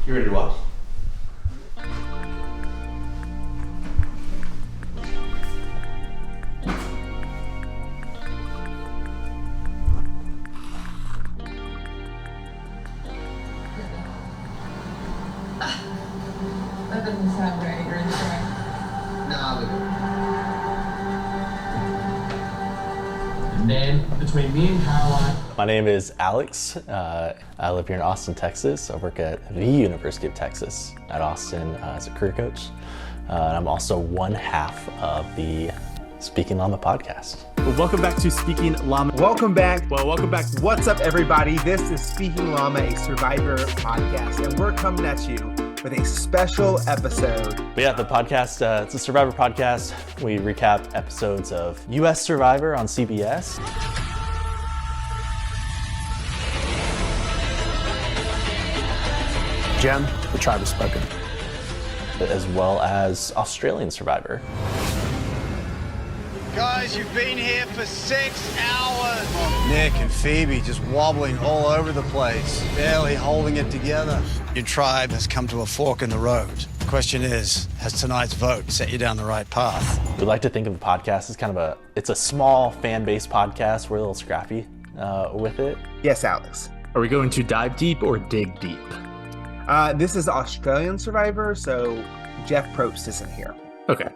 You ready to watch? That doesn't sound very encouraging. Nah, And then between me and Caroline. My name is Alex. I live here in Austin, Texas. I work at the University of Texas at Austin as a career coach. And I'm also one half of the Speaking Llama podcast. Well, welcome back to Speaking Llama. Welcome back. Welcome back. What's up, everybody? This is Speaking Llama, a Survivor podcast, and we're coming at you with a special episode. But yeah, the podcast, it's a Survivor podcast. We recap episodes of US Survivor on CBS. Jem, the tribe has spoken. As well as Australian Survivor. Guys, you've been here for 6 hours. Nick and Phoebe just wobbling all over the place, barely holding it together. Your tribe has come to a fork in the road. The question is, has tonight's vote set you down the right path? We like to think of the podcast as kind of it's a small fan-based podcast. We're a little scrappy with it. Yes, Alex. Are we going to dive deep or dig deep? This is Australian Survivor, so Jeff Probst isn't here. Okay.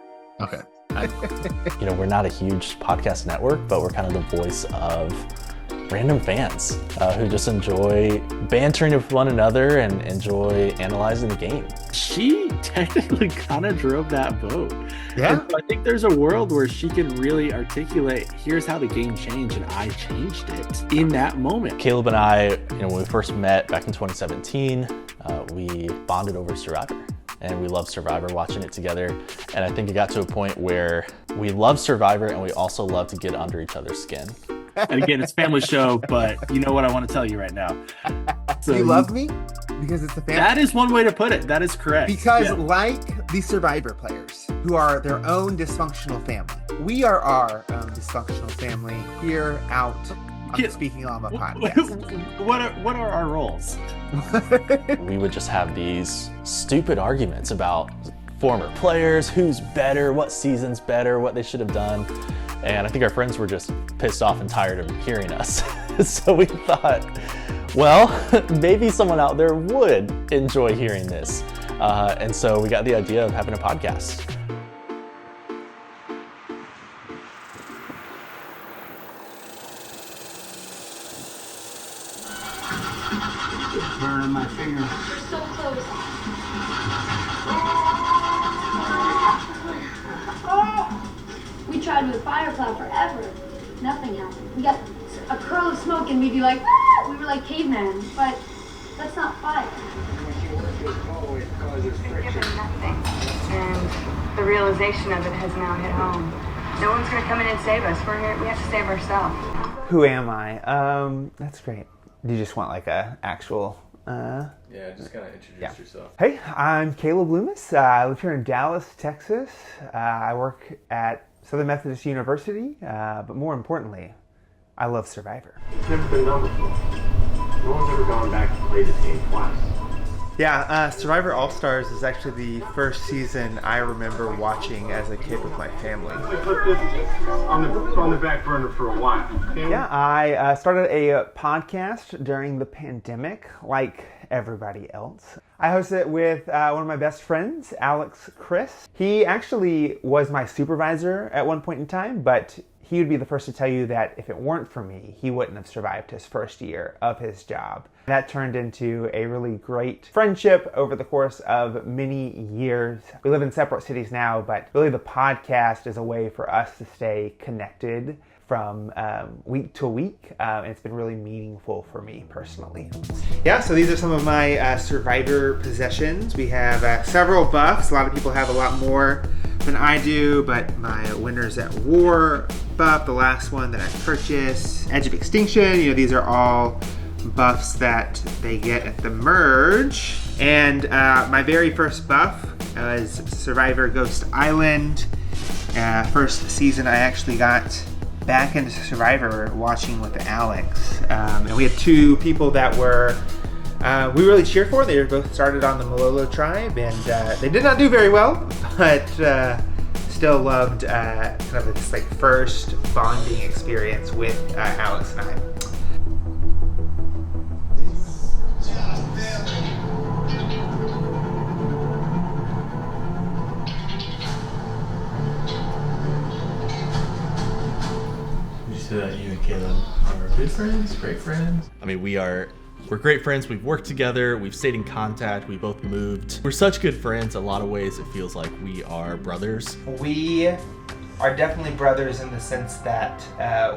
You know, we're not a huge podcast network, but we're kind of the voice of random fans who just enjoy bantering with one another and enjoy analyzing the game. She technically kind of drove that vote. Yeah. And so I think there's a world where she can really articulate, here's how the game changed, and I changed it in that moment. Caleb and I, when we first met back in 2017, we bonded over Survivor. And we love Survivor, watching it together. And I think it got to a point where we love Survivor and we also love to get under each other's skin. And again, it's a family show, but you know what I want to tell you right now. So You love me? Because it's a family. That is one way to put it. That is correct. Because Yeah. like the Survivor players, who are their own dysfunctional family, we are our own dysfunctional family here out on the Speaking Llama podcast. What are our roles? We would just have these stupid arguments about former players, who's better, what season's better, what they should have done. And I think our friends were just pissed off and tired of hearing us. So we thought, well, maybe someone out there would enjoy hearing this. And so we got the idea of having a podcast. Burning my finger. We're so close. We tried with fire plow forever. Nothing happened. We got a curl of smoke and we'd be like, ah! We were like cavemen, but that's not fire. Given nothing, and the realization of it has now hit home. No one's going to come in and save us. We're here. We have to save ourselves. Who am I? That's great. Do you just want like a actual... Yeah, just kind of introduce yourself. Hey, I'm Caleb Loomis. I live here in Dallas, Texas. I work at Southern Methodist University, but more importantly, I love Survivor. It's never been done before. No one's ever gone back to play this game twice. Yeah, Survivor All-Stars is actually the first season I remember watching as a kid with my family. We put this on the back burner for a while. Yeah, I started a podcast during the pandemic, like everybody else. I hosted it with one of my best friends, Alex Chris. He actually was my supervisor at one point in time, but he would be the first to tell you that if it weren't for me, he wouldn't have survived his first year of his job. That turned into a really great friendship over the course of many years. We live in separate cities now, but really the podcast is a way for us to stay connected from week to week. And it's been really meaningful for me personally. Yeah, so these are some of my Survivor possessions. We have several buffs. A lot of people have a lot more than I do, but my Winners at War buff, the last one that I purchased, Edge of Extinction, these are all buffs that they get at the merge. And my very first buff was Survivor Ghost Island. First season I actually got back into Survivor watching with Alex. And we had two people that were we really cheered for. They both started on the Malolo tribe, and they did not do very well, but still loved kind of this like first bonding experience with Alex and I. That you and Caleb are good friends, great friends. I mean, we're great friends. We've worked together. We've stayed in contact. We both moved. We're such good friends. In a lot of ways, it feels like we are brothers. We are definitely brothers in the sense that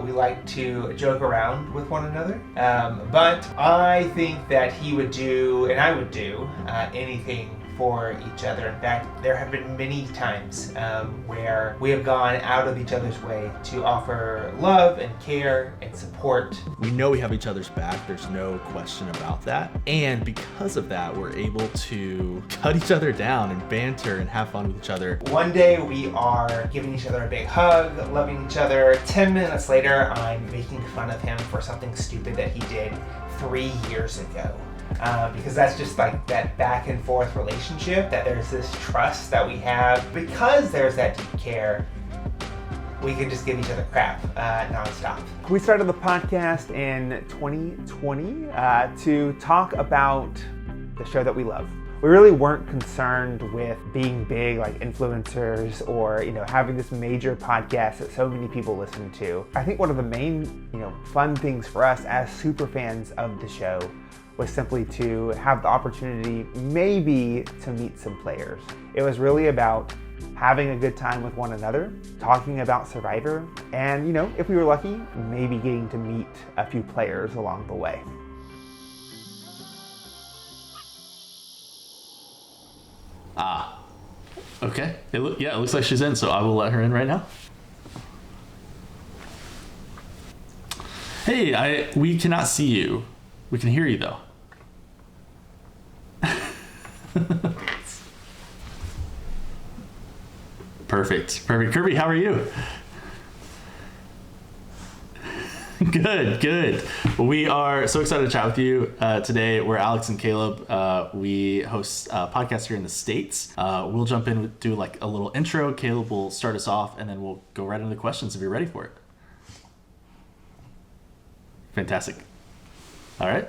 we like to joke around with one another. But I think that he would do, and I would do, anything for each other. In fact, there have been many times where we have gone out of each other's way to offer love and care and support. We know we have each other's back. There's no question about that. And because of that, we're able to cut each other down and banter and have fun with each other. One day we are giving each other a big hug, loving each other. 10 minutes later, I'm making fun of him for something stupid that he did 3 years ago. Because that's just like that back and forth relationship, that there's this trust that we have. Because there's that deep care, we can just give each other crap nonstop. We started the podcast in 2020 to talk about the show that we love. We really weren't concerned with being big like influencers or, having this major podcast that so many people listen to. I think one of the main, fun things for us as super fans of the show was simply to have the opportunity maybe to meet some players. It was really about having a good time with one another, talking about Survivor, and if we were lucky, maybe getting to meet a few players along the way. Okay. It looks like she's in, so I will let her in right now. Hey, we cannot see you. We can hear you though. Perfect. Kirby, how are you? Good. Well, we are so excited to chat with you today. We're Alex and Caleb. We host a podcast here in the States. We'll jump in and do like a little intro. Caleb will start us off, and then we'll go right into the questions if you're ready for it. Fantastic. All right.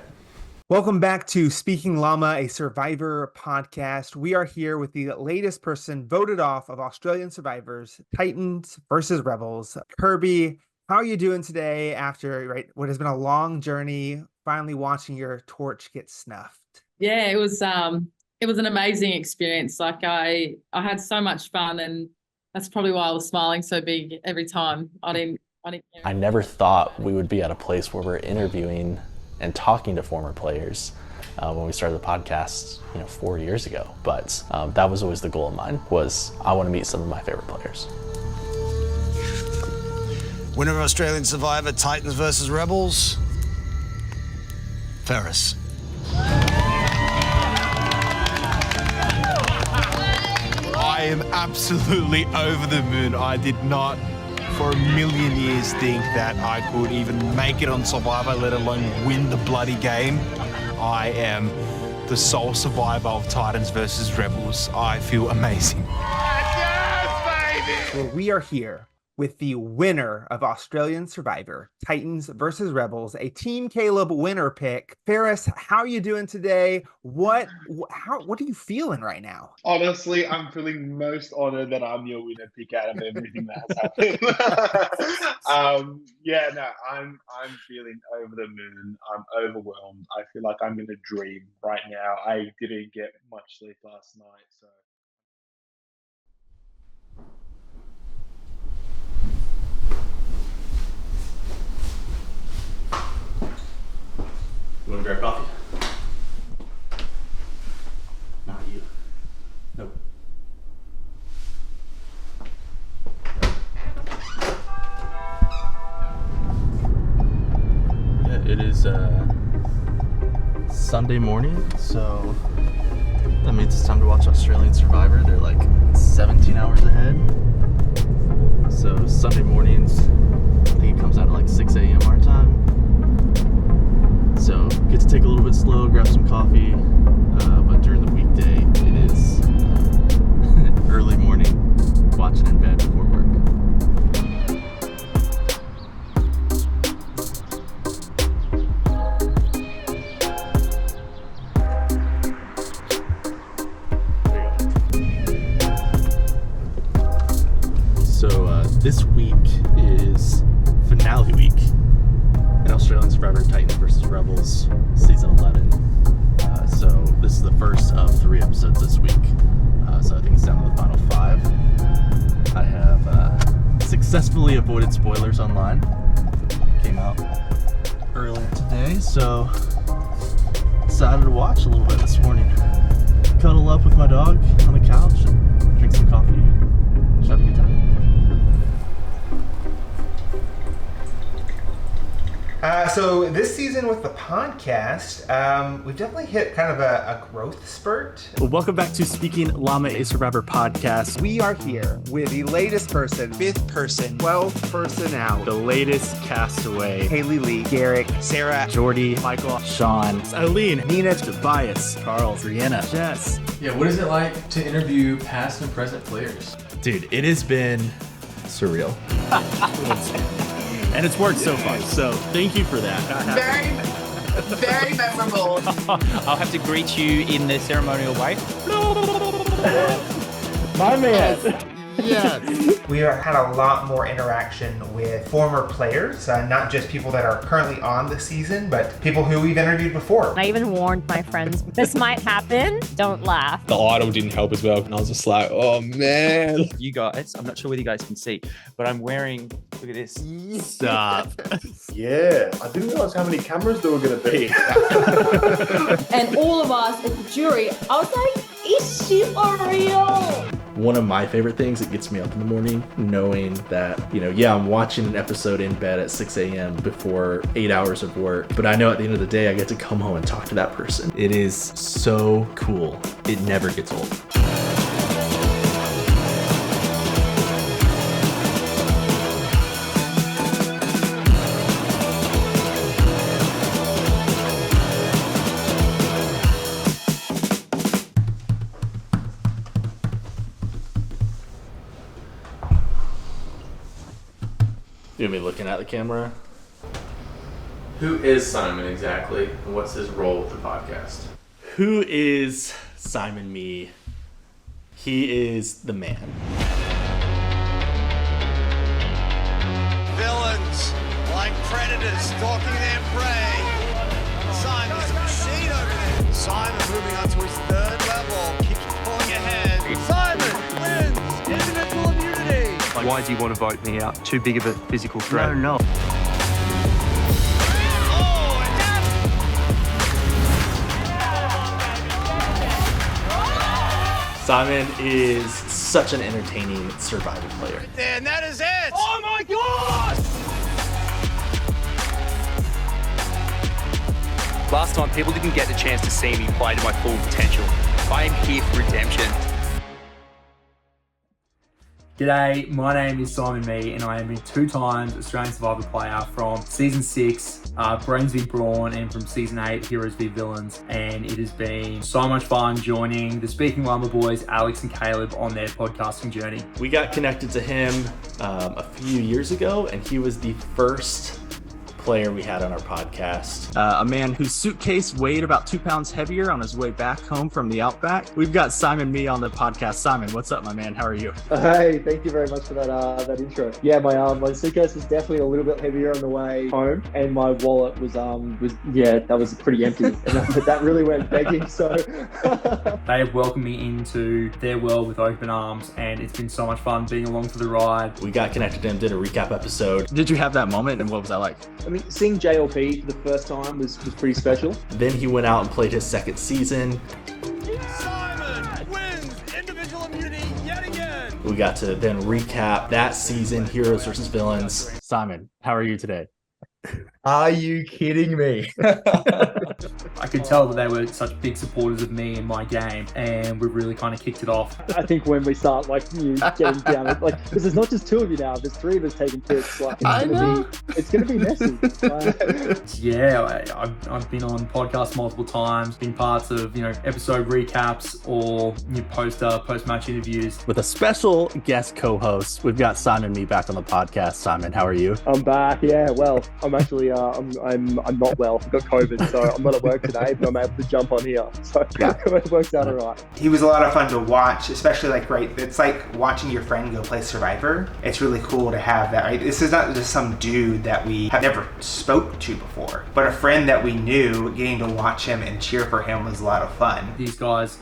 Welcome back to Speaking Llama, a Survivor podcast. We are here with the latest person voted off of Australian Survivors, Titans versus Rebels. Kirby, how are you doing today after what has been a long journey, finally watching your torch get snuffed? Yeah, it was an amazing experience. Like I had so much fun, and that's probably why I was smiling so big every time. I never thought we would be at a place where we're interviewing and talking to former players when we started the podcast 4 years ago. But that was always the goal of mine, was I want to meet some of my favorite players. Winner of Australian Survivor, Titans versus Rebels, Ferris. I am absolutely over the moon. I did not for a million years think that I could even make it on Survivor, let alone win the bloody game. I am the sole survivor of Titans versus Rebels. I feel amazing. Yes, baby! Well, we are here with the winner of Australian Survivor, Titans versus Rebels, a Team Caleb winner pick. Ferris, how are you doing today? What are you feeling right now? Honestly, I'm feeling most honored that I'm your winner pick out of everything that has happened. I'm feeling over the moon. I'm overwhelmed. I feel like I'm in a dream right now. I didn't get much sleep last night, so. You want to grab coffee? Not you. Nope. Yeah, it is Sunday morning, so that means it's time to watch Australian Survivor. They're like 17 hours ahead. So Sunday mornings, I think it comes out at like 6 a.m. our time. So good get to take a little bit slow, grab some coffee. But during the weekday, it is early morning, watching in bed before work. So this week is finale week in Australian Survivor Titans vs. Rebels season 11. So this is the first of 3 episodes this week. So I think it's down to the final 5. I have successfully avoided spoilers online. Came out earlier today, so decided to watch a little bit this morning. Cuddle up with my dog on the couch and drink some coffee. Just have a good time. So this season with the podcast, we've definitely hit kind of a growth spurt. Well, welcome back to Speaking Llama, a Survivor podcast. We are here with the latest person, 5th person, 12th person out, The latest castaway. Haley Lee, Garrick, Sarah, Jordy, Michael, Sean, Eileen, Nina, Tobias, Carl, Brianna, Jess. Yeah, what is it like to interview past and present players? Dude, it has been surreal. And it's worked so far, so thank you for that. Very memorable. I'll have to greet you in the ceremonial way. My man. Yes. We had a lot more interaction with former players, not just people that are currently on the season, but people who we've interviewed before. I even warned my friends, this might happen, don't laugh. The idol didn't help as well, and I was just like, oh man. You guys, I'm not sure whether you guys can see, but I'm wearing, look at this. Stop. Yeah, I didn't realize how many cameras there were going to be. And all of us as the jury, I was like, is she for real? One of my favorite things that gets me up in the morning, knowing that, I'm watching an episode in bed at 6 a.m. before 8 hours of work, but I know at the end of the day, I get to come home and talk to that person. It is so cool. It never gets old. You want me looking at the camera? Who is Simon exactly, and what's his role with the podcast? Who is Simon Mee? He is the man. Villains, like predators stalking their prey. Simon's a machine over there. Simon moving on to his 3rd level, keeps pulling ahead. Simon wins individual immunity. Why do you want to vote me out? Too big of a physical threat? No. Simon is such an entertaining survivor player. Right there, and that is it! Oh my God! Last time, people didn't get the chance to see me play to my full potential. I am here for redemption. G'day, my name is Simon Mee and I have been 2 times Australian Survivor player from Season 6, Brains v Brawn, and from Season 8, Heroes v Villains. And it has been so much fun joining the Speaking Llama boys, Alex and Caleb, on their podcasting journey. We got connected to him a few years ago, and he was the first player we had on our podcast. A man whose suitcase weighed about 2 pounds heavier on his way back home from the Outback. We've got Simon Mee on the podcast. Simon, what's up, my man? How are you? Hey, thank you very much for that intro. Yeah, my suitcase was definitely a little bit heavier on the way home, and my wallet was that was pretty empty. And that really went begging. So they have welcomed me into their world with open arms, and it's been so much fun being along for the ride. We got connected to him, did a recap episode. Did you have that moment, and what was that like? I mean, seeing JLP for the first time was pretty special. Then he went out and played his 2nd season. Simon wins individual immunity yet again. We got to then recap that season, Heroes versus Villains. Simon, how are you today? Are you kidding me? I could tell that they were such big supporters of me and my game, and we've really kind of kicked it off. I think when we start like you getting down, like because there's not just two of you now, there's three of us taking pics. Like it's gonna be messy. Yeah, I've been on podcasts multiple times, been parts of episode recaps or post-match interviews. With a special guest co-host, we've got Simon Mee back on the podcast. Simon, how are you? I'm back. Yeah, well, I'm actually I'm not well. I've got COVID, so I'm not at work today, but I'm able to jump on here. So it works out all right. He was a lot of fun to watch, especially it's like watching your friend go play Survivor. It's really cool to have that, right? This is not just some dude that we have never spoke to before, but a friend that we knew. Getting to watch him and cheer for him was a lot of fun. These guys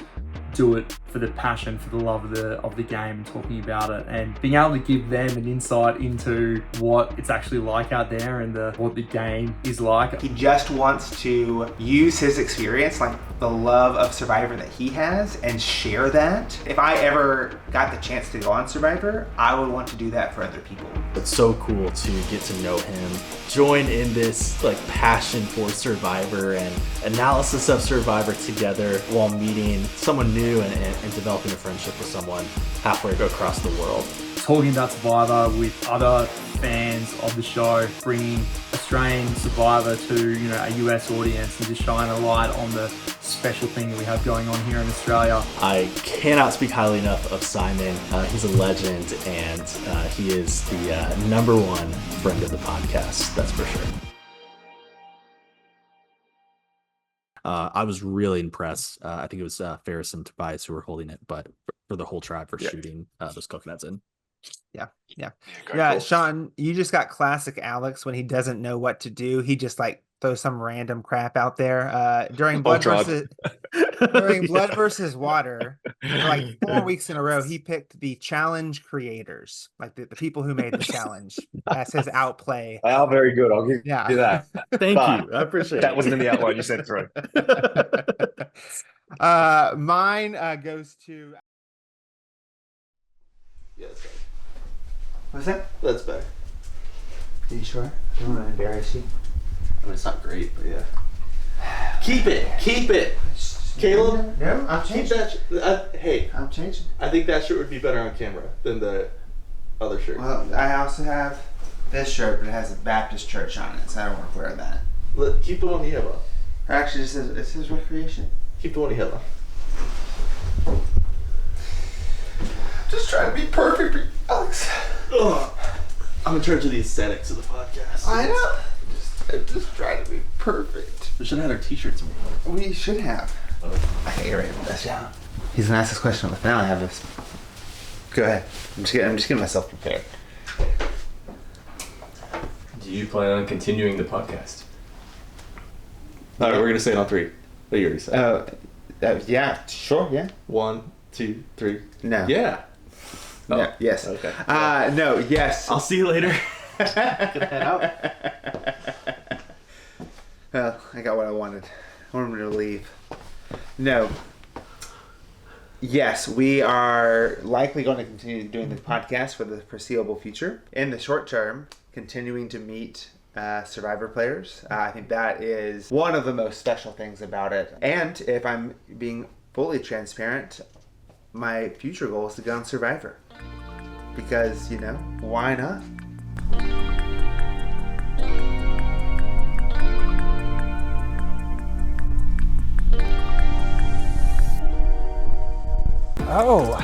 do it for the passion, for the love of the game, and talking about it, and being able to give them an insight into what it's actually like out there and what the game is like. He just wants to use his experience, like the love of Survivor that he has, and share that. If I ever got the chance to go on Survivor, I would want to do that for other people. It's so cool to get to know him, join in this passion for Survivor and analysis of Survivor together while meeting someone new and developing a friendship with someone halfway across the world. Talking about Survivor with other fans of the show, bringing Australian Survivor to a US audience, and just shining a light on the special thing that we have going on here in Australia. I cannot speak highly enough of Simon. He's a legend, and he is the number one friend of the podcast, that's for sure. I was really impressed. I think it was Ferris and Tobias who were holding it, but for the whole tribe for shooting those coconuts in. Yeah. Cool. Sean, you just got classic Alex when he doesn't know what to do. He just throws some random crap out there. During Blood versus Water, for 4 weeks in a row, he picked the challenge creators, like the people who made the challenge, as his outplay. They are very good. I'll give you that. Thank you. I appreciate that. it. Wasn't in the outline you sent through. Mine goes to. Yeah, that's better. What's that? That's better. Are you sure? I don't want to embarrass you. I mean, it's not great, but yeah. Keep it. Caleb? No, I'm changing. Hey. I'm changing. I think that shirt would be better on camera than the other shirt. Well, I also have this shirt, but it has a Baptist church on it, so I don't want to wear that. Keep the one you have on. Actually, it says recreation. Keep the one you have on. Just trying to be perfect for you, Alex. I'm in charge of the aesthetics of the podcast. I know. I'm just trying to be perfect. We should have had our t-shirts made. We should have. Okay, you're ready for this. Yeah. He's gonna ask this question on the phone. I have this. Go ahead. I'm just getting myself prepared. Do you plan on continuing the podcast? No, we're gonna say it on three. But you already said. Yeah. Sure. Yeah. 1, 2, 3. No. Yeah. Oh. No. Yes. Okay. No. Yes. I'll see you later. Well, I got what I wanted. I wanted him to leave. No. Yes, we are likely going to continue doing the podcast for the foreseeable future. In the short term, continuing to meet Survivor players. I think that is one of the most special things about it. And if I'm being fully transparent, my future goal is to go on Survivor. Because, why not? Oh.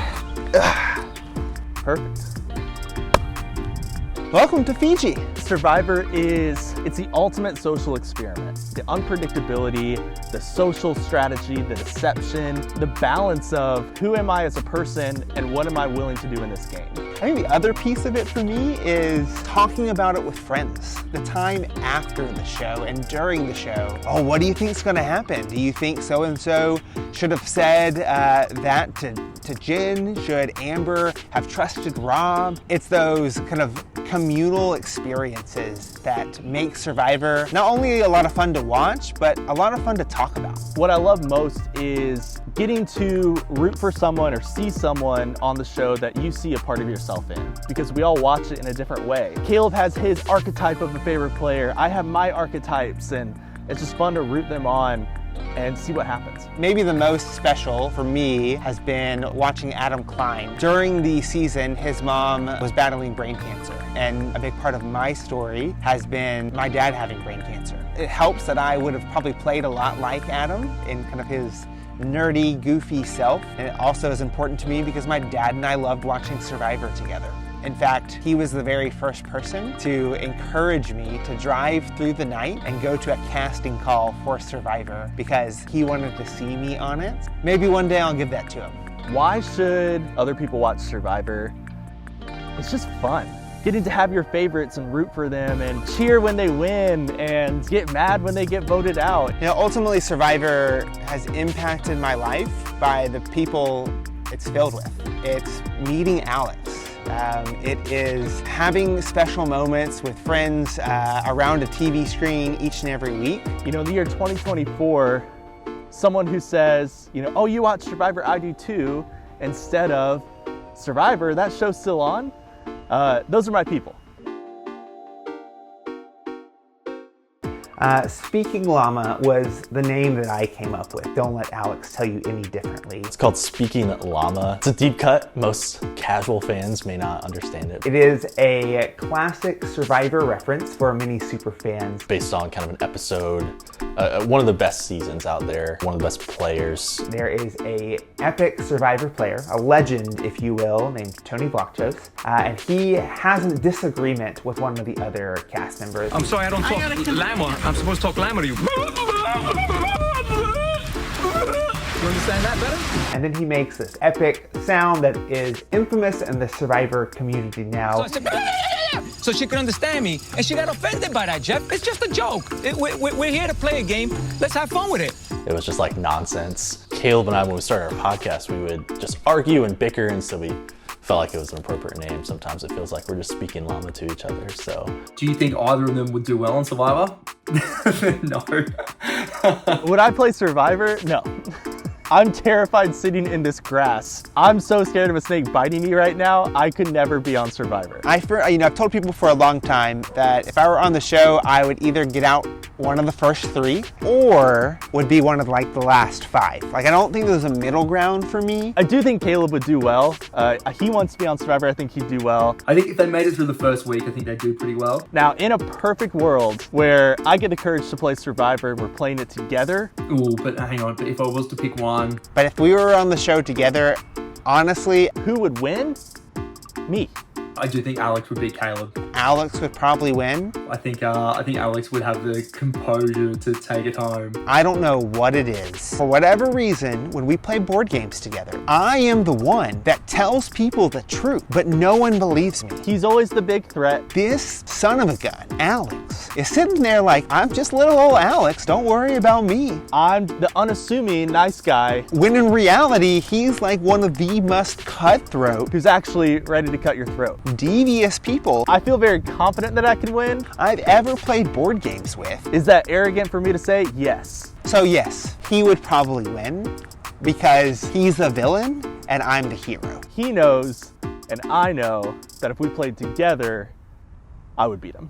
Perfect. Welcome to Fiji. Survivor it's the ultimate social experiment. The unpredictability, the social strategy, the deception, the balance of who am I as a person and what am I willing to do in this game. I think the other piece of it for me is talking about it with friends. The time after the show and during the show. Oh, what do you think is going to happen? Do you think so-and-so should have said that to Jen? Should Amber have trusted Rob? It's those kind of communal experiences that make Survivor not only a lot of fun to watch, but a lot of fun to talk about. What I love most is getting to root for someone or see someone on the show that you see a part of yourself in, because we all watch it in a different way. Caleb has his archetype of a favorite player. I have my archetypes, and it's just fun to root them on and see what happens. Maybe the most special for me has been watching Adam climb. During the season, his mom was battling brain cancer, and a big part of my story has been my dad having brain cancer. It helps that I would have probably played a lot like Adam in kind of his nerdy, goofy self, and it also is important to me because my dad and I loved watching Survivor together. In fact, he was the very first person to encourage me to drive through the night and go to a casting call for Survivor because he wanted to see me on it. Maybe one day I'll give that to him. Why should other people watch Survivor? It's just fun. Getting to have your favorites and root for them and cheer when they win and get mad when they get voted out. You know, ultimately Survivor has impacted my life by the people it's filled with. It's meeting Alex. It is having special moments with friends around a TV screen each and every week. You know, in the year 2024, someone who says, you know, oh, you watch Survivor, I do too, instead of Survivor, that show's still on, those are my people. Speaking Llama was the name that I came up with. Don't let Alex tell you any differently. It's called Speaking Llama. It's a deep cut. Most casual fans may not understand it. It is a classic Survivor reference for many super fans. Based on kind of an episode, one of the best seasons out there, one of the best players. There is a epic Survivor player, a legend, if you will, named Tony Vlachos, and he has a disagreement with one of the other cast members. I'm sorry, I don't talk Llama. I'm supposed to talk Llama to you. You understand that better? And then he makes this epic sound that is infamous in the Survivor community now. So I said, so she could understand me, and she got offended by that, Jeff. It's just a joke. We're here to play a game. Let's have fun with it. It was just like nonsense. Caleb and I, when we started our podcast, we would just argue and bicker, and so we felt like it was an appropriate name. Sometimes it feels like we're just speaking Llama to each other, so. Do you think either of them would do well on Survivor? No. Would I play Survivor? No. I'm terrified sitting in this grass. I'm so scared of a snake biting me right now. I could never be on Survivor. I've told people for a long time that if I were on the show, I would either get out one of the first 3 or would be one of like the last 5. Like, I don't think there's a middle ground for me. I do think Caleb would do well. He wants to be on Survivor. I think he'd do well. I think if they made it through the first week, I think they'd do pretty well. Now, in a perfect world where I get the courage to play Survivor and we're playing it together. Ooh, but hang on. But if I was to pick one. But if we were on the show together, honestly, who would win? Me. I do think Alex would beat Caleb. Alex would probably win. I think Alex would have the composure to take it home. I don't know what it is. For whatever reason, when we play board games together, I am the one that tells people the truth, but no one believes me. He's always the big threat. This son of a gun, Alex, is sitting there like, I'm just little old Alex, don't worry about me. I'm the unassuming nice guy. When in reality, he's like one of the most cutthroat, who's actually ready to cut your throat. Devious people I feel very confident that I can win I've ever played board games with. Is that arrogant for me to say? Yes. So yes, he would probably win because he's the villain and I'm the hero. He knows and I know that if we played together, I would beat him.